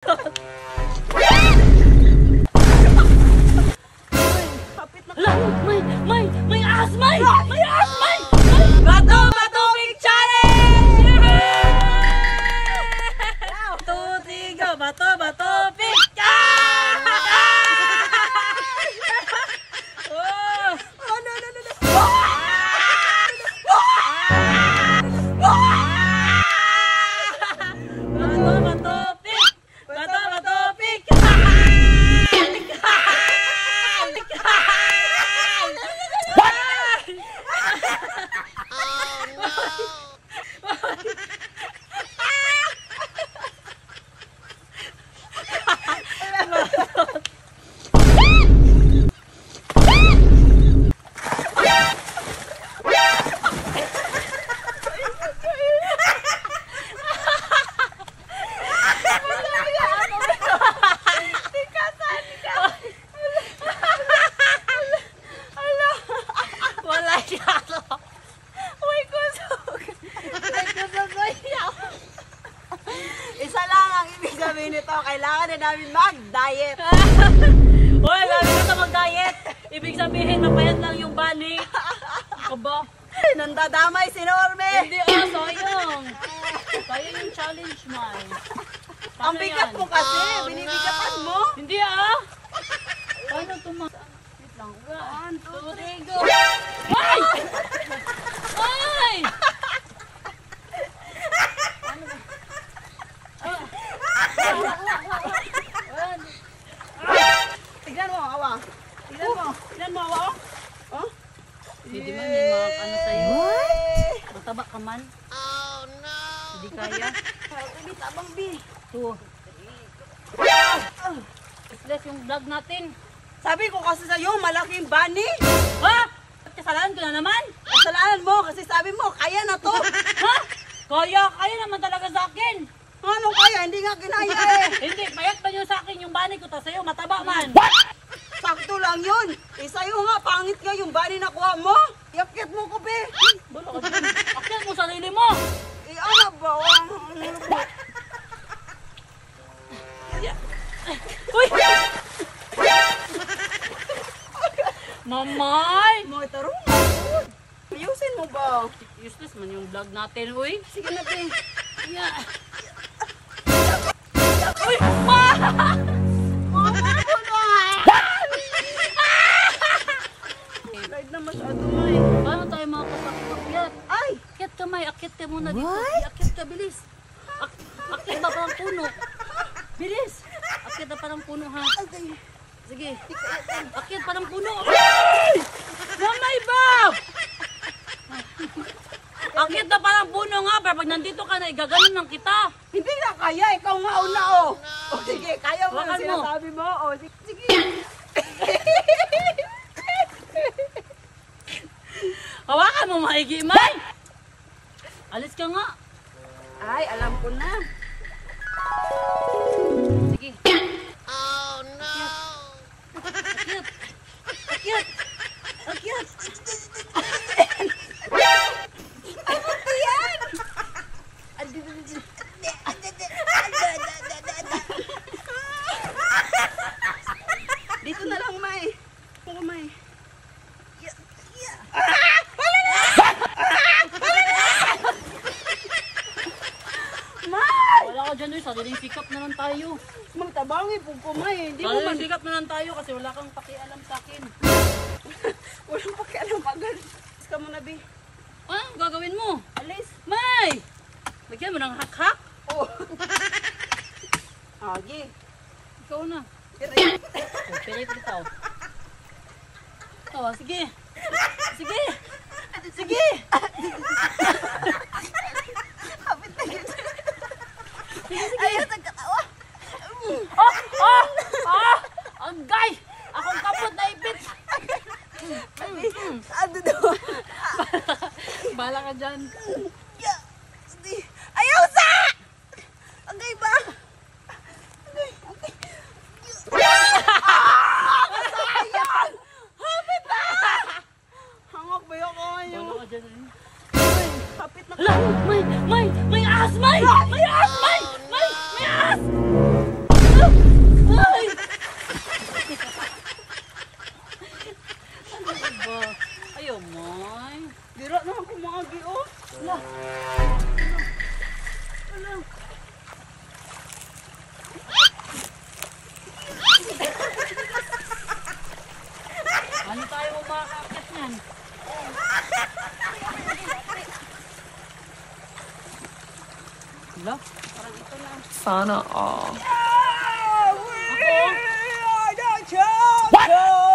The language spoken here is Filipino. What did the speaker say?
Kapit na. May ahas, May! May ahas, May! Bato Big Challenge! Tutigo, bato Big! Oh! Bato Big! Isa lang ang ibig sabihin nito, kailangan na namin mag-diet. Hoy, lagi ka mag-diet. Ibig sabihin, mapayat lang yung bani. Aba. Nandadamay si Norme. Hindi, sayang. Sayang yung challenge, man. Ang bigat mo kasi, binibigatan mo. Hindi, paano wait lang. 1, 2, 3, go. Ay! Ay! Tignan mo, awa. Tignan mo, awa. Oh? Hindi man may mga ano sa'yo. Mataba ka man. Oh, no. Hindi kaya. Hindi tabang, B. 2. Useless yung vlog natin. Sabi ko kasi sa'yo, malaking bani. Ha? Kasalanan ko na naman. Kasalanan mo kasi sabi mo, kaya na to. Ha? Kaya naman talaga sa akin. Anong kaya? Hindi nga kinaya eh. Hindi, payat ba nyo sa akin yung bani ko, tas sa'yo mataba man. Sakto lang yun. Sa'yo nga, pangit nga yung bani na kuha mo. Yakit mo ko, be. Bala ka dyan. Akit mo sarili mo. Ano ba? Uy! Mamay! Mga tarong. Ayusin mo ba? Useless man yung vlog natin, uy. Sige na, be. Yeah. Uy! Ma! Ride na masyado, May. Paano tayo makakapakyat? Ay! Akyat ka, May. Akyat ka muna dito. Akyat ka, bilis. Akyat ba parang puno? Bilis. Akyat na parang puno, ha? Sige. Akyat parang puno. Ay! Mamay ba? Akyat na parang puno nga. Pero pag nandito ka na, igaganon lang kita. Hindi na kaya. Ikaw nga una, oh. O sige, kaya mo Hawakan na mo. sinasabi mo. O sige. Hawakan mo, maigi, May. Alis ka nga. Ay, alam ko na. Sige. Oh, no. Akyat. Akyat. Akyat. Dito na lang, May. Oo, May. Wala ka dyan, sariling sikap na lang tayo. Magtabangin po ko, May. Hindi mo man. Sariling sikap na lang tayo kasi wala kang pakialam sa akin. Walang pakialam agad. Alis ka muna, Bi. Anong gagawin mo? Alis. May! Lagyan mo ng hak-hak. Oo. Agi. Ikaw na. Oh, pilit kita, oh. Oh, sige. Sige. Sige. Ayaw, nagkatawa. Agay! Akong kapot na ipit. Ano daw? Bala ka dyan. Ayaw sa! Agay ba? Agay. Sayang! Hapit na! Hangok ba yung kayo? Bala ka dyan. Hapit na. Hala! May ahas! May ahas! May ahas! Sana all. What?